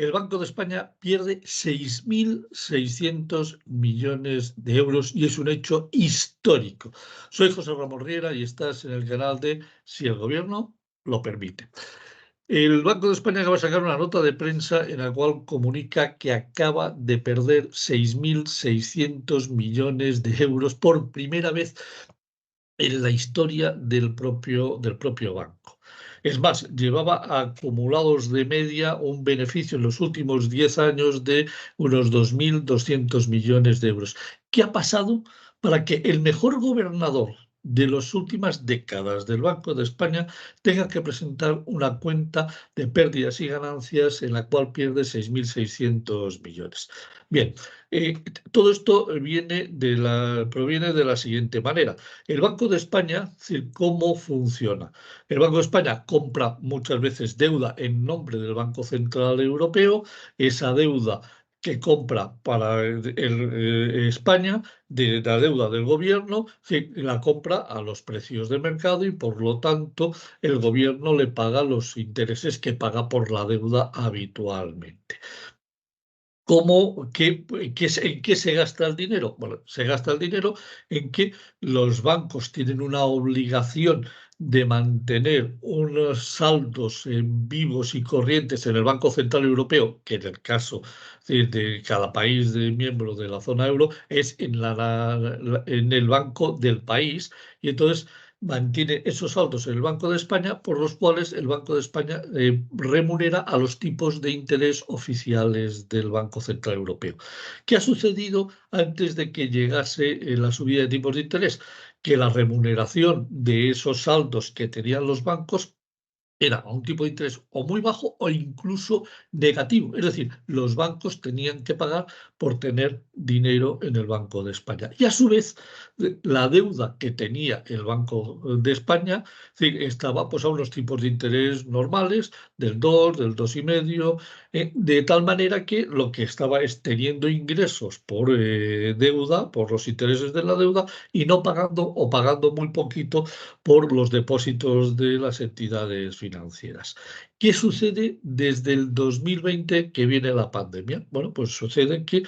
el Banco de España pierde 6.600 millones de euros y es un hecho histórico. Soy José Ramón Riera y estás en el canal de Si el Gobierno lo permite. El Banco de España acaba de sacar una nota de prensa en la cual comunica que acaba de perder 6.600 millones de euros por primera vez en la historia del propio banco. Es más, llevaba acumulados de media un beneficio en los últimos 10 años de unos 2.200 millones de euros. ¿Qué ha pasado para que el mejor gobernador de las últimas décadas del Banco de España tenga que presentar una cuenta de pérdidas y ganancias en la cual pierde 6.600 millones? Bien, todo esto proviene de la siguiente manera. El Banco de España, es decir, ¿cómo funciona? El Banco de España compra muchas veces deuda en nombre del Banco Central Europeo. Esa deuda que compra para España, de la deuda del gobierno, la compra a los precios de mercado y por lo tanto el gobierno le paga los intereses que paga por la deuda habitualmente. ¿En qué se gasta el dinero? Bueno, se gasta el dinero en que los bancos tienen una obligación de mantener unos saldos vivos y corrientes en el Banco Central Europeo, que en el caso de cada país miembro de la zona euro es en el banco del país, y entonces mantiene esos saldos en el Banco de España, por los cuales el Banco de España remunera a los tipos de interés oficiales del Banco Central Europeo. ¿Qué ha sucedido antes de que llegase la subida de tipos de interés? Que la remuneración de esos saldos que tenían los bancos era a un tipo de interés o muy bajo o incluso negativo. Es decir, los bancos tenían que pagar por tener dinero en el Banco de España. Y a su vez, la deuda que tenía el Banco de España, estaba pues, a unos tipos de interés normales, del 2, del 2,5, de tal manera que lo que estaba es teniendo ingresos por deuda, por los intereses de la deuda, y no pagando o pagando muy poquito por los depósitos de las entidades financieras. ¿Qué sucede desde el 2020 que viene la pandemia? Bueno, pues sucede que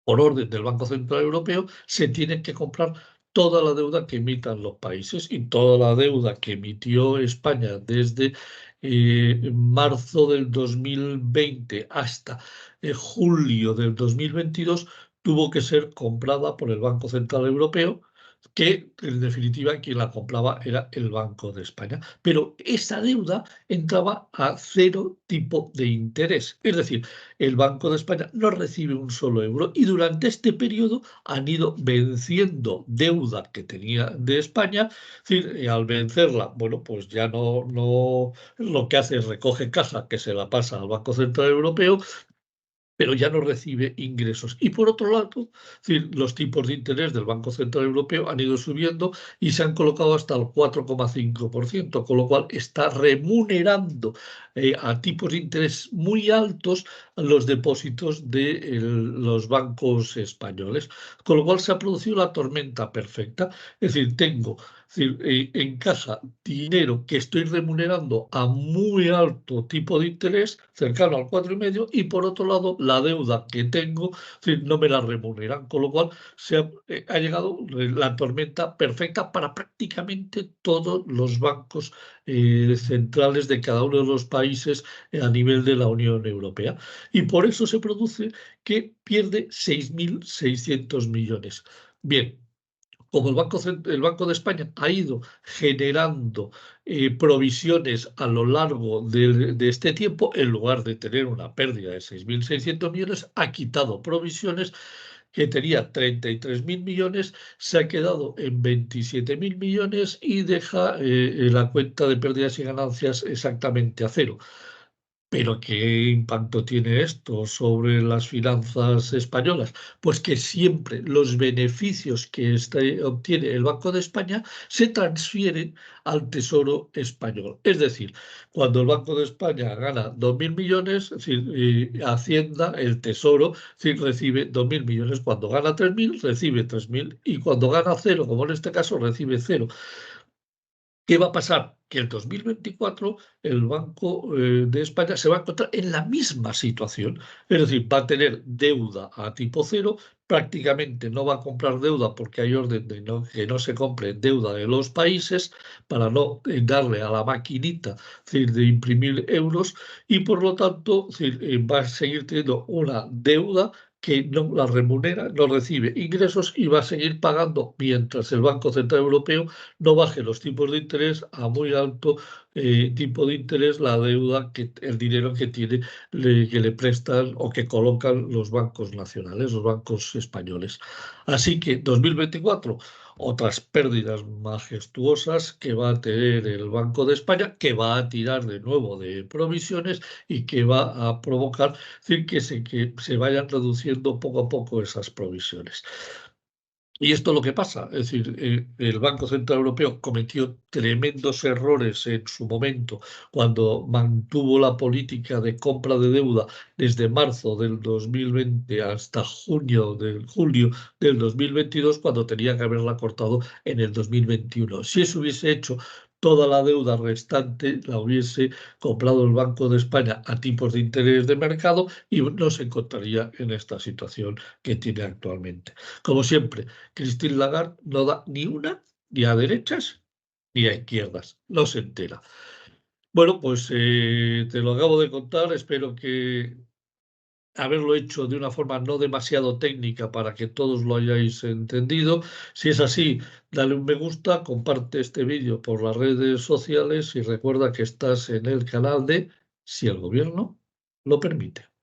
por orden del Banco Central Europeo se tiene que comprar toda la deuda que emitan los países y toda la deuda que emitió España desde marzo del 2020 hasta julio del 2022 tuvo que ser comprada por el Banco Central Europeo, que en definitiva quien la compraba era el Banco de España. Pero esa deuda entraba a cero tipo de interés. Es decir, el Banco de España no recibe un solo euro y durante este periodo han ido venciendo deuda que tenía de España. Es decir, y al vencerla, bueno, pues ya no lo que hace es recoge caja que se la pasa al Banco Central Europeo, pero ya no recibe ingresos. Y por otro lado, es decir, los tipos de interés del Banco Central Europeo han ido subiendo y se han colocado hasta el 4,5%, con lo cual está remunerando a tipos de interés muy altos los depósitos de los bancos españoles, con lo cual se ha producido la tormenta perfecta. Es decir, tengo en casa dinero que estoy remunerando a muy alto tipo de interés, cercano al 4,5, y por otro lado, la deuda que tengo, no me la remuneran, con lo cual ha llegado la tormenta perfecta para prácticamente todos los bancos centrales de cada uno de los países a nivel de la Unión Europea. Y por eso se produce que pierde 6.600 millones. Bien, como el Banco de España ha ido generando provisiones a lo largo de este tiempo, en lugar de tener una pérdida de 6.600 millones, ha quitado provisiones que tenía 33.000 millones, se ha quedado en 27.000 millones y deja la cuenta de pérdidas y ganancias exactamente a cero. ¿Pero qué impacto tiene esto sobre las finanzas españolas? Pues que siempre los beneficios que obtiene el Banco de España se transfieren al Tesoro español. Es decir, cuando el Banco de España gana 2.000 millones, es decir, Hacienda, el Tesoro, recibe 2.000 millones. Cuando gana 3.000, recibe 3.000. Y cuando gana cero, como en este caso, recibe cero. ¿Qué va a pasar? que el 2024 el Banco de España se va a encontrar en la misma situación, es decir, va a tener deuda a tipo cero, prácticamente no va a comprar deuda porque hay orden de que no se compre deuda de los países para no darle a la maquinita, es decir, de imprimir euros, y por lo tanto va a seguir teniendo una deuda que no la remunera, no recibe ingresos y va a seguir pagando mientras el Banco Central Europeo no baje los tipos de interés a muy alto tipo de interés la deuda, el dinero que tiene, que le prestan o que colocan los bancos nacionales, los bancos españoles. Así que 2024, otras pérdidas majestuosas que va a tener el Banco de España, que va a tirar de nuevo de provisiones y que va a provocar decir, que se vayan reduciendo poco a poco esas provisiones. Y esto es lo que pasa, es decir, el Banco Central Europeo cometió tremendos errores en su momento cuando mantuvo la política de compra de deuda desde marzo del 2020 hasta julio del 2022, cuando tenía que haberla cortado en el 2021. Si eso hubiese hecho, toda la deuda restante la hubiese comprado el Banco de España a tipos de interés de mercado y no se encontraría en esta situación que tiene actualmente. Como siempre, Christine Lagarde no da ni una, ni a derechas ni a izquierdas, no se entera. Bueno, pues te lo acabo de contar, espero que haberlo hecho de una forma no demasiado técnica para que todos lo hayáis entendido. Si es así, dale un me gusta, comparte este vídeo por las redes sociales y recuerda que estás en el canal de Si el gobierno lo permite.